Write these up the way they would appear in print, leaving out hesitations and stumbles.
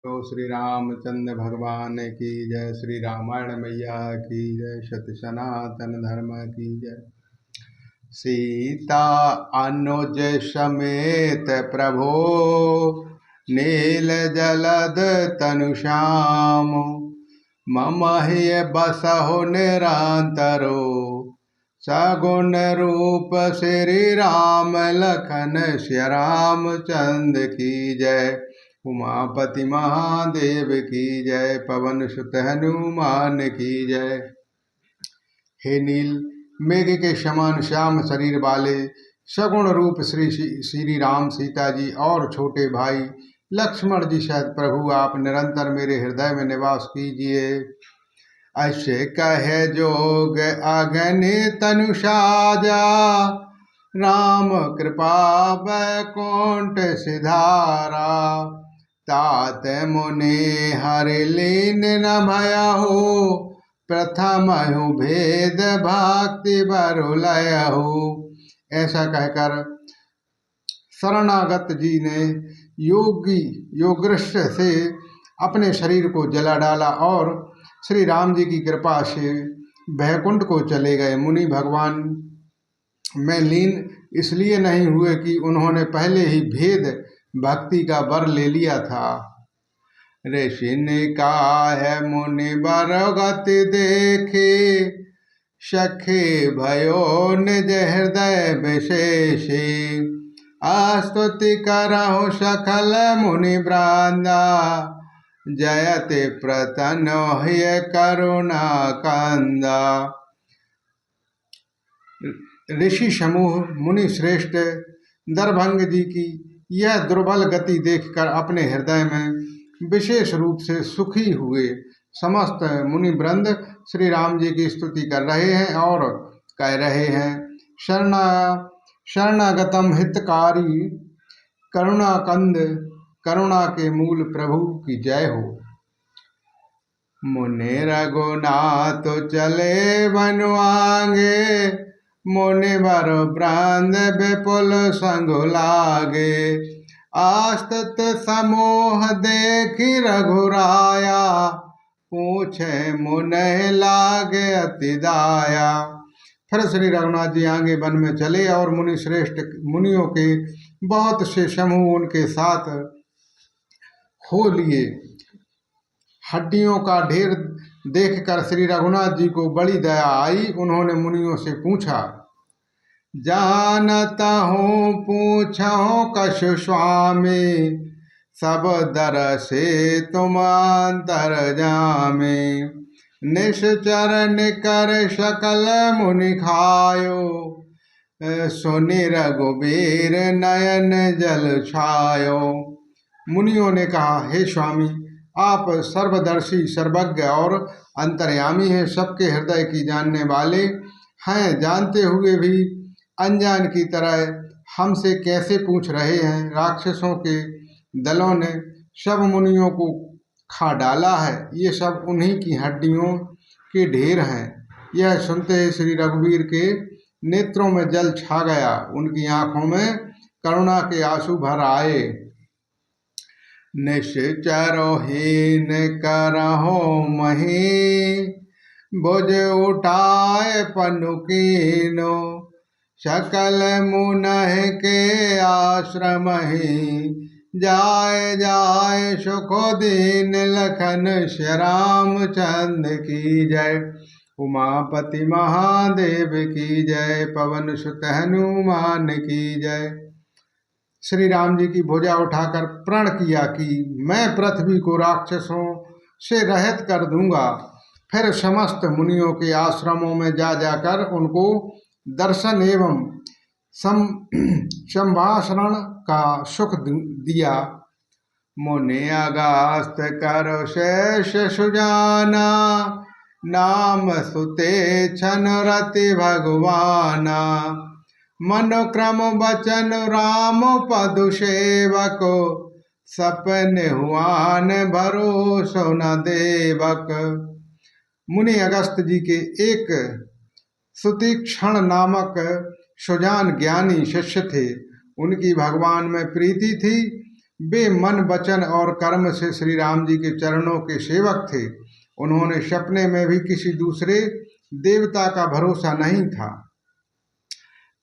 तो श्री रामचंद्र भगवान की जय। श्री रामायण मैया की जय। सत्य सनातन धर्म की जय। सीता अनुज समेत प्रभो नील जलद तनु श्याम मम हि बसहु निरंतरो सगुण रूप श्री राम लखन श्री रामचंद्र की जय। उमापति महादेव की जय। पवन सुत हनुमान की जय। हे नील मेघ के समान श्याम शरीर वाले सगुण रूप श्री राम, सीता जी और छोटे भाई लक्ष्मण जी सहित प्रभु आप निरंतर मेरे हृदय में निवास कीजिए। ऐसे कहे जोग अगनि तनु साजा राम कृपा बैकुंठ सिधारा तात मुनि हरि लीन न भयहु प्रथम भेद भक्ति बरुलयहु। ऐसा कहकर शरणागत जी ने योगृष्ट से अपने शरीर को जला डाला और श्री राम जी की कृपा से बैकुंठ को चले गए। मुनि भगवान में लीन इसलिए नहीं हुए कि उन्होंने पहले ही भेद भक्ति का वर ले लिया था। ऋषि ने कहा है मुनि बर गति देखे सखे भयो निज हृदय विशेषे आस्तुति करहु सकल मुनि ब्रांदा जयते प्रतनो ह्य करुणा कंदा। ऋषि समूह मुनि श्रेष्ठ दरभंग जी की यह दुर्बल गति देखकर अपने हृदय में विशेष रूप से सुखी हुए। समस्त मुनि वृंद श्री राम जी की स्तुति कर रहे हैं और कह रहे हैं, शरणागतम हितकारी करुणाकंद, करुणा के मूल प्रभु की जय हो। मुनि रघुनाथ चले बनुआंगे मुनि बर ब्रांद विपुल संग लागे आस्तुत समूह देखी रघुराया पूछे मुने लागे अति दाया। फिर श्री रघुनाथ जी आगे वन में चले और मुनि श्रेष्ठ मुनियों के बहुत से समूह उनके साथ हो लिए। हड्डियों का ढेर देखकर श्री रघुनाथ जी को बड़ी दया आई। उन्होंने मुनियों से पूछा, जानता हूँ पूछो कछु स्वामी सब दर से तुम अंतर जामे निश्चर निकर सकल मुनि खायो सुनि रघुबीर नयन जल छायो। मुनियों ने कहा, हे स्वामी आप सर्वदर्शी सर्वज्ञ और अंतर्यामी हैं, सबके हृदय की जानने वाले हैं। जानते हुए भी अनजान की तरह हमसे कैसे पूछ रहे हैं। राक्षसों के दलों ने सब मुनियों को खा डाला है। ये सब उन्हीं की हड्डियों के ढेर हैं। यह सुनते ही श्री रघुवीर के नेत्रों में जल छा गया। उनकी आंखों में करुणा के आंसू भर आए। निश्चरोहीन करहो मही बुझ उठाए पनुकीनो सकल मुनह के आश्रम ही जाय जाय सुखो दीन लखन श्री रामचंद्र की जय। उमापति महादेव की जय। पवन सुत हनुमान की जय। श्री राम जी की भुजा उठाकर प्रण किया कि मैं पृथ्वी को राक्षसों से रहित कर दूंगा। फिर समस्त मुनियों के आश्रमों में जाकर उनको दर्शन एवं संभाषण का सुख दिया। मुनि अगस्त करो शेष सुजाना नाम सुते छन रति भगवाना मनोक्रम वचन राम पदु सेवको सपने हुआन भरोसो न देवक। मुनि अगस्त जी के एक सुतीक्षण नामक सुजान ज्ञानी शिष्य थे। उनकी भगवान में प्रीति थी। वे मन वचन और कर्म से श्री राम जी के चरणों के सेवक थे। उन्होंने सपने में भी किसी दूसरे देवता का भरोसा नहीं था।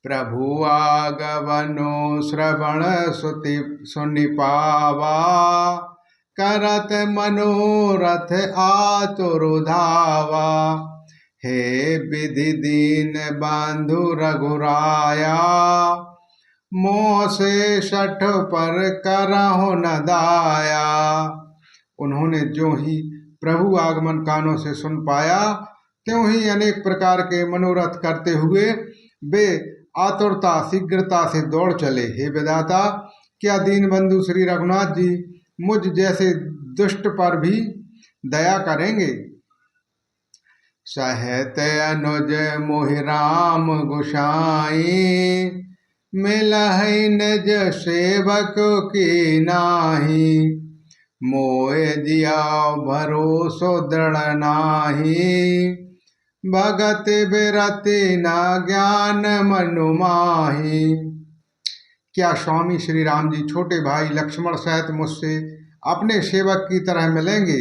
प्रभु आगवनो श्रवण सुनि पावा, करत मनोरथ आतुर धावा। हे विधि दीन बंधु रघुराया, मोह से शठ पर करहु न दाया। उन्होंने जो ही प्रभु आगमन कानों से सुन पाया, त्यों ही अनेक प्रकार के मनोरथ करते हुए वे आतुरता शीघ्रता से दौड़ चले। हे विधाता, क्या दीन बंधु श्री रघुनाथ जी मुझ जैसे दुष्ट पर भी दया करेंगे। सहत अनुज मोहि राम गोसाई, मिलहि निज सेवक की नाही। मोय जियाव भरोसो दृढ़ नाही, भगत बिरति न ज्ञान मनु माही। क्या स्वामी श्री राम जी छोटे भाई लक्ष्मण सहित मुझसे अपने सेवक की तरह मिलेंगे।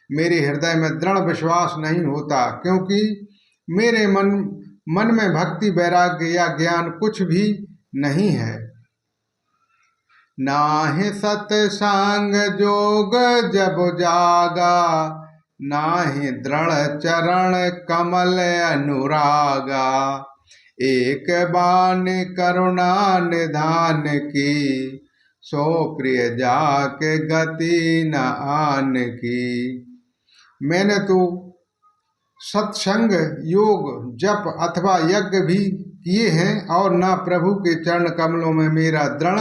मेरे हृदय में दृढ़ विश्वास नहीं होता, क्योंकि मेरे मन में भक्ति वैराग्य या ज्ञान कुछ भी नहीं है। नाहि सत्संग जोग जब जागा, नाहि दृढ़ चरण कमल अनुरागा। एक बान करुणा निधान की, सो प्रिय जाके गति न आन की। मैंने तो सत्संग योग जप अथवा यज्ञ भी किए हैं, और न प्रभु के चरण कमलों में मेरा दृढ़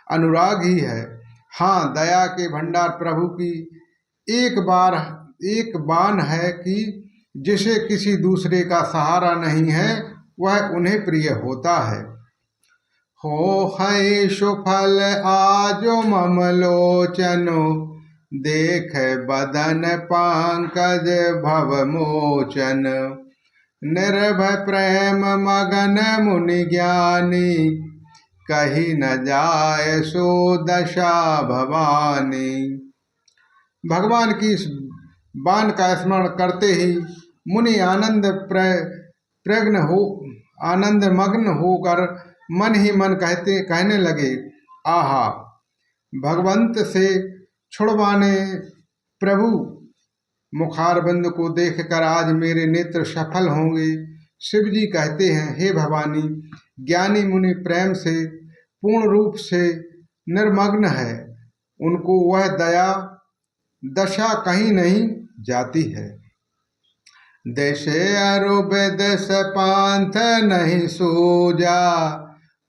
अनुराग ही है। हाँ, दया के भंडार प्रभु की एक बान है कि जिसे किसी दूसरे का सहारा नहीं है, वह उन्हें प्रिय होता है। हो है सुफल आजो मम लोचनो, देख बदन पंकज भव मोचन। निर्भय प्रेम मगन मुनि ज्ञानी, कही न जाय सो दशा भवानी। भगवान की इस बाण का स्मरण करते ही मुनि आनंद मग्न होकर मन ही मन कहने लगे, आहा, भगवंत से छुड़वाने प्रभु मुखारबिंद को देखकर आज मेरे नेत्र सफल होंगे। शिव जी कहते हैं, हे भवानी, ज्ञानी मुनि प्रेम से पूर्ण रूप से निर्मग्न है, उनको वह दशा कहीं नहीं जाती है। देशे अरुबेदस पांथ नहीं सूजा,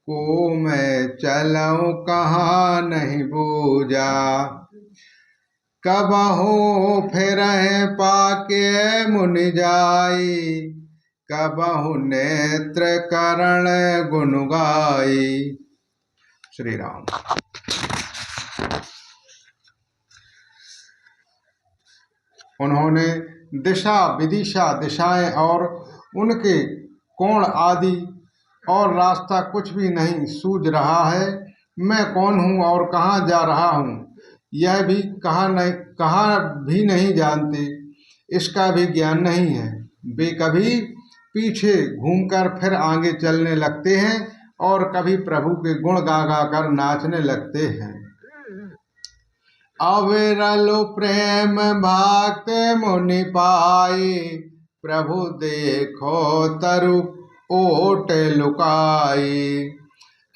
को मैं चलऊं कहाँ नहीं बूझा। कबहु फिर पाके मुनि जाई, कबहु नेत्र करण गुण गाई। श्री राम। उन्होंने दिशा विदिशा दिशाएं और उनके कोण आदि और रास्ता कुछ भी नहीं सूझ रहा है। मैं कौन हूँ और कहाँ जा रहा हूँ, यह भी कहाँ भी नहीं जानते, इसका भी ज्ञान नहीं है। वे कभी पीछे घूमकर फिर आगे चलने लगते हैं और कभी प्रभु के गुण गा गा कर नाचने लगते हैं। अविरलो प्रेम भक्त मुनि पाए, प्रभु देखो तरु ओट लुकाई।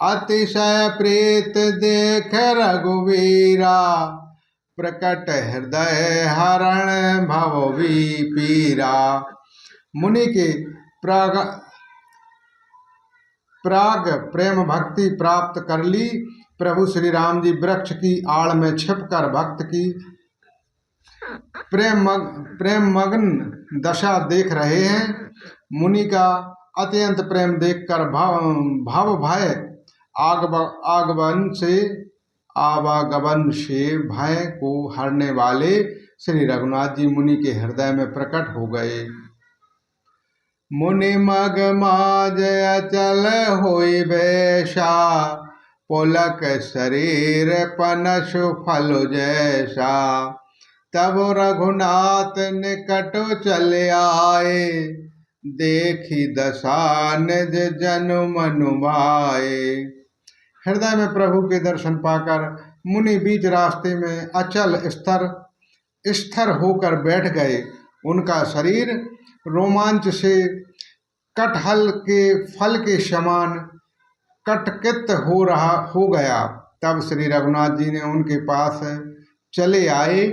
अतिशय प्रीत देख रघुवीरा, प्रकट हृदय हरण भववी पीरा। मुनि के प्राग प्रेम भक्ति प्राप्त कर ली। प्रभु श्री राम जी वृक्ष की आड़ में छिपकर भक्त की प्रेम मग्न दशा देख रहे हैं। मुनि का अत्यंत प्रेम देखकर भाव भय आवागमन से भय को हरने वाले श्री रघुनाथ जी मुनि के हृदय में प्रकट हो गए। मुनि मग माज अचल होई बैशा, पुलक शरीर पनसु फल जैसा। तब रघुनाथ निकट चले आए, देखी दशा निज जनु मनु भाए। हृदय में प्रभु के दर्शन पाकर मुनि बीच रास्ते में अचल स्थिर होकर बैठ गए। उनका शरीर रोमांच से कटहल के फल के समान कटकित हो गया। तब श्री रघुनाथ जी ने उनके पास चले आए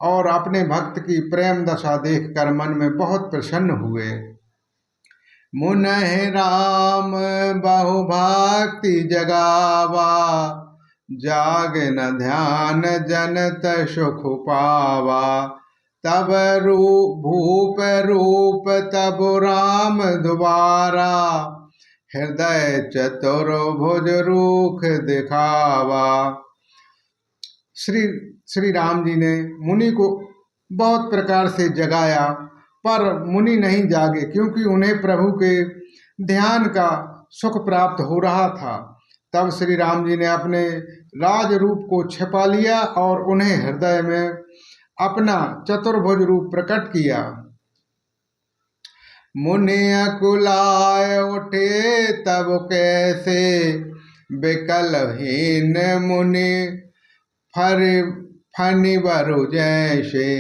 और अपने भक्त की प्रेम दशा देखकर मन में बहुत प्रसन्न हुए। मुनहि राम बहु भक्ति जगावा, जागे न ध्यान जनत सुख पावा। तब भूप रूप तब राम दुबारा, हृदय चतुर्भुज रूख दिखावा। श्री राम जी ने मुनि को बहुत प्रकार से जगाया, पर मुनि नहीं जागे, क्योंकि उन्हें प्रभु के ध्यान का सुख प्राप्त हो रहा था। तब श्री राम जी ने अपने राज रूप को छिपा लिया और उन्हें हृदय में अपना चतुर्भुज रूप प्रकट किया। मुनि अकुलाय उठे तब कैसे, विकलहीन मुनि फनि बरु जैसे।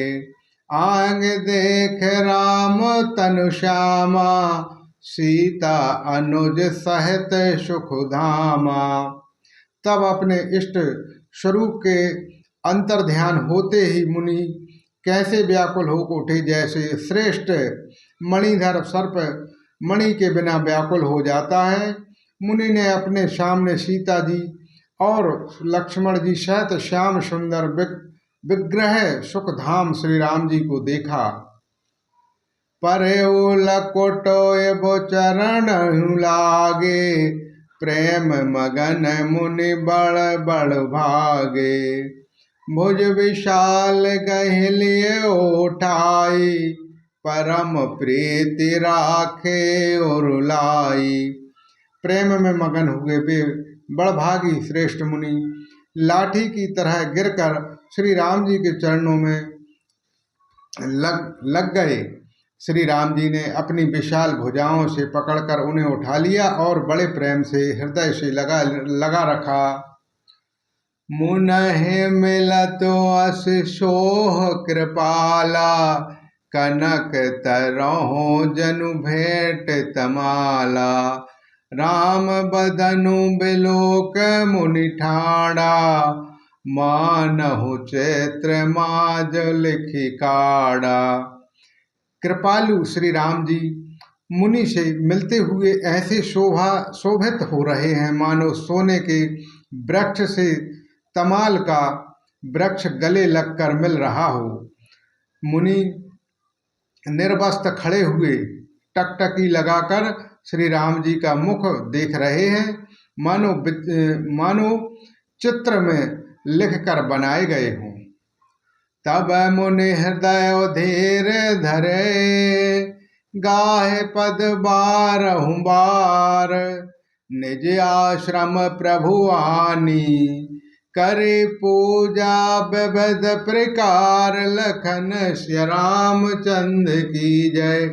आंग देख राम तनु श्यामा, सीता अनुज सहित सुख धामा। तब अपने इष्ट स्वरूप के अंतर ध्यान होते ही मुनि कैसे व्याकुल हो उठे, जैसे श्रेष्ठ मणिधर सर्प मणि के बिना व्याकुल हो जाता है। मुनि ने अपने सामने सीता जी और लक्ष्मण जी सहित श्याम सुंदर विग्रह सुखधाम श्री राम जी को देखा। परेउ लकोटोय बो चरण लागे, प्रेम मगन मुनि बड़ बड़ भागे। भुज विशाल गहलिए उठाई, परम प्रीति राखे और लाई। प्रेम में मगन हुए वे बड़भागी श्रेष्ठ मुनि लाठी की तरह गिरकर श्री राम जी के चरणों में लग गए। श्री राम जी ने अपनी विशाल भुजाओं से पकड़कर उन्हें उठा लिया और बड़े प्रेम से हृदय से लगा रखा। मुनहि मिलतो अस सोह कृपाला, कनक तरहो जनु भेंट तमाला। राम बदनु बिलोक मुनि ठाड़ा, मानहु चैत्र माज लिखि काड़ा। कृपालु श्री राम जी मुनि से मिलते हुए ऐसे शोभित हो रहे हैं, मानो सोने के वृक्ष से तमाल का वृक्ष गले लगकर मिल रहा हो। मुनि निर्वस्त्र खड़े हुए टकटकी लगाकर श्री राम जी का मुख देख रहे हैं, मानो चित्र में लिखकर बनाए गए हों। तब मुनि हृदय धीर धरे, गाहे पद बारहु बार। निज आश्रम प्रभु आनी, करे पूजा विविध प्रकार। लखन श्री रामचंद्र की जय,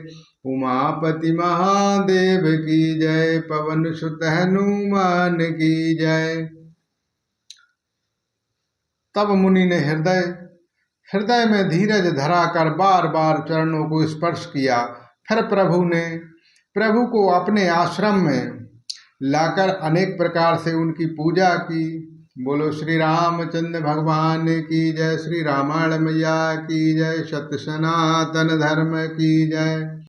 उमापति महादेव की जय। पवन सुत हनुमान की जय। तब मुनि ने हृदय में धीरज धराकर बार बार चरणों को स्पर्श किया। फिर प्रभु को अपने आश्रम में लाकर अनेक प्रकार से उनकी पूजा की। बोलो श्री रामचंद्र भगवान की जय। श्री रामायण मैया की जय। सत्य सनातन धर्म की जय।